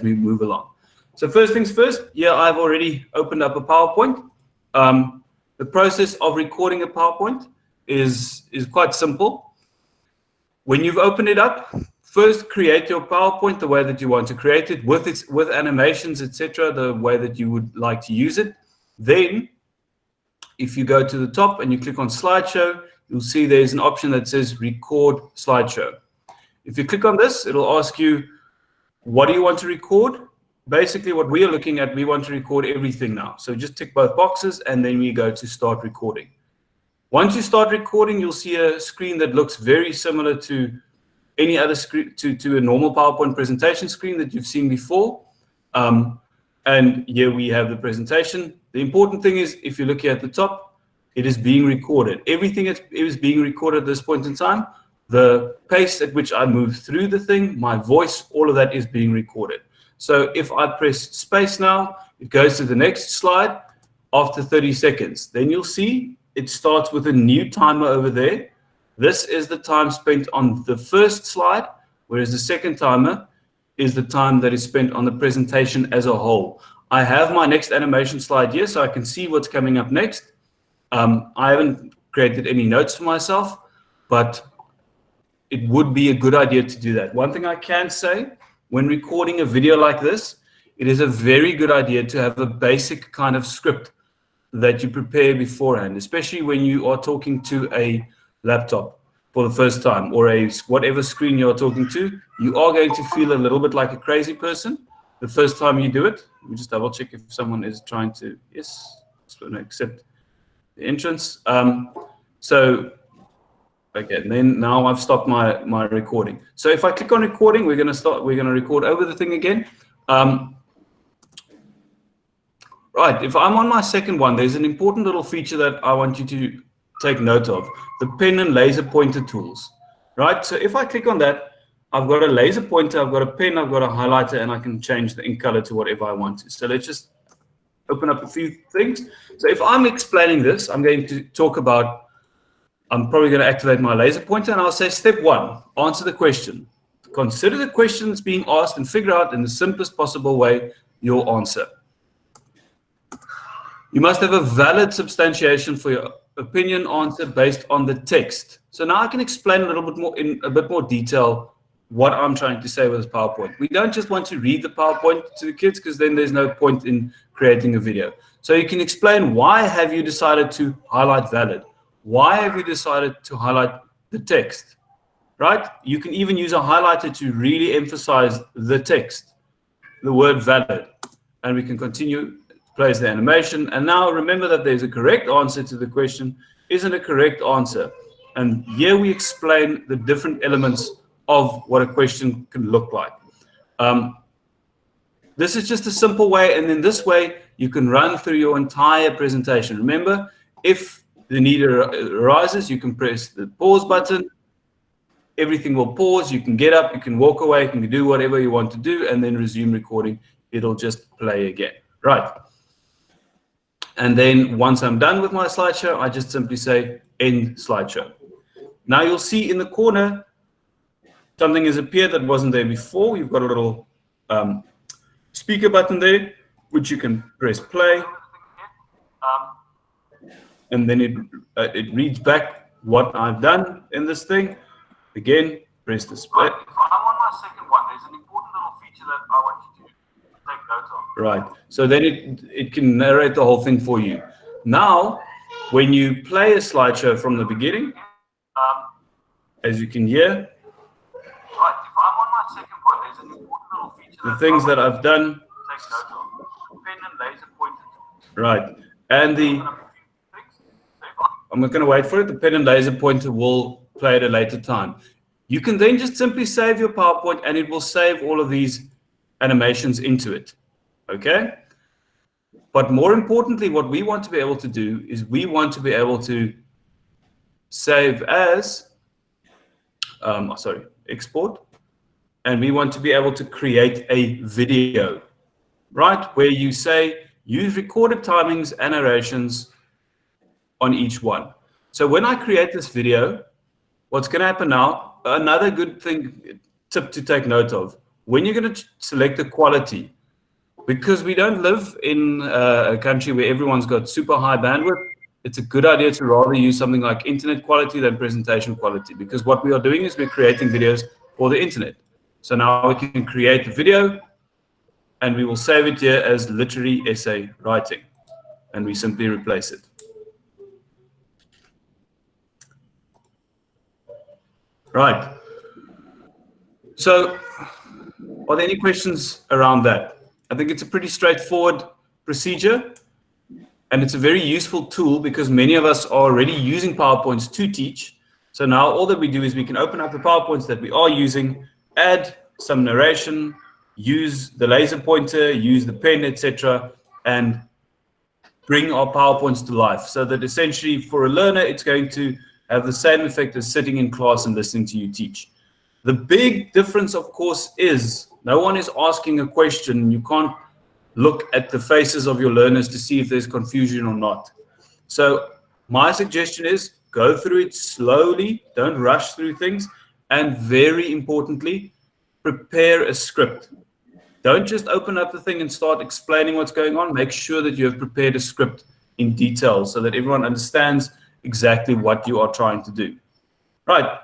we move along. So first things first, yeah, I've already opened up a PowerPoint. The process of recording a PowerPoint is quite simple. When you've opened it up, first create your PowerPoint the way that you want to create it, with animations, etc., the way that you would like to use it. Then, if you go to the top and you click on slideshow, you'll see there's an option that says record slideshow. If you click on this, it'll ask you, what do you want to record? Basically, what we are looking at, we want to record everything now. So just tick both boxes, and then we go to start recording. Once you start recording, you'll see a screen that looks very similar to any other screen, to a normal PowerPoint presentation screen that you've seen before. And here we have the presentation. The important thing is, if you look here at the top, it is being recorded. Everything is being recorded at this point in time. The pace at which I move through the thing, my voice, all of that is being recorded. So if I press space now, it goes to the next slide after 30 seconds. Then you'll see it starts with a new timer over there. This is the time spent on the first slide, whereas the second timer is the time that is spent on the presentation as a whole. I have my next animation slide here, so I can see what's coming up next. I haven't created any notes for myself, but it would be a good idea to do that. One thing I can say, when recording a video like this, it is a very good idea to have a basic kind of script that you prepare beforehand, especially when you are talking to a laptop for the first time, or whatever screen you're talking to. You are going to feel a little bit like a crazy person the first time you do it. Let me just double check if someone is trying to, yes, just want to accept the entrance. Okay, and then now I've stopped my recording. So if I click on recording, we're going to record over the thing again. Right, if I'm on my second one, there's an important little feature that I want you to take note of, the pen and laser pointer tools, right? So if I click on that, I've got a laser pointer, I've got a pen, I've got a highlighter, and I can change the ink color to whatever I want to. So let's just open up a few things. So if I'm explaining this, I'm going to talk about, I'm probably going to activate my laser pointer, and I'll say step 1, answer the question. Consider the question that's being asked and figure out in the simplest possible way your answer. You must have a valid substantiation for your opinion answer based on the text. So now I can explain a little bit more in a bit more detail what I'm trying to say with this PowerPoint. We don't just want to read the PowerPoint to the kids, because then there's no point in creating a video. So you can explain, why have you decided to highlight valid? Why have you decided to highlight the text, right? You can even use a highlighter to really emphasize the text, the word valid. And we can continue, plays the animation. And now remember that there's a correct answer to the question, isn't a correct answer. And here we explain the different elements of what a question can look like. This is just a simple way, and in this way, you can run through your entire presentation. Remember, if the need arises, you can press the pause button. Everything will pause. You can get up, you can walk away, you can do whatever you want to do, and then resume recording. It'll just play again. Right. And then once I'm done with my slideshow, I just simply say end slideshow. Now you'll see in the corner, something has appeared that wasn't there before. You've got a little speaker button there, which you can press play. And then it reads back what I've done in this thing. Again, press the play. I'm on my second one. There's an important little feature that I want you to take note of. Right. So then it can narrate the whole thing for you. Now, when you play a slideshow from the beginning, as you can hear, right, if I'm on my second one, there's an important little feature. The things that I've done, take note of. Pen and laser pointer. Right. And I'm not going to wait for it. The pen and laser pointer will play at a later time. You can then just simply save your PowerPoint, and it will save all of these animations into it. Okay? But more importantly, what we want to be able to do is we want to be able to save as, export, and we want to be able to create a video, right? Where you say, use recorded timings and narrations on each one. So when I create this video, what's going to happen now, another good tip to take note of, when you're going to select the quality, because we don't live in a country where everyone's got super high bandwidth, it's a good idea to rather use something like internet quality than presentation quality, because what we are doing is we're creating videos for the internet. So now we can create a video and we will save it here as literary essay writing, and we simply replace it. Right. So are there any questions around that? I think it's a pretty straightforward procedure, and it's a very useful tool because many of us are already using PowerPoints to teach. So now all that we do is we can open up the PowerPoints that we are using, add some narration, use the laser pointer, use the pen, etc., and bring our PowerPoints to life, so that essentially for a learner, it's going to have the same effect as sitting in class and listening to you teach. The big difference, of course, is no one is asking a question. You can't look at the faces of your learners to see if there's confusion or not. So my suggestion is go through it slowly, don't rush through things, and very importantly, prepare a script. Don't just open up the thing and start explaining what's going on. Make sure that you have prepared a script in detail so that everyone understands exactly what you are trying to do. Right.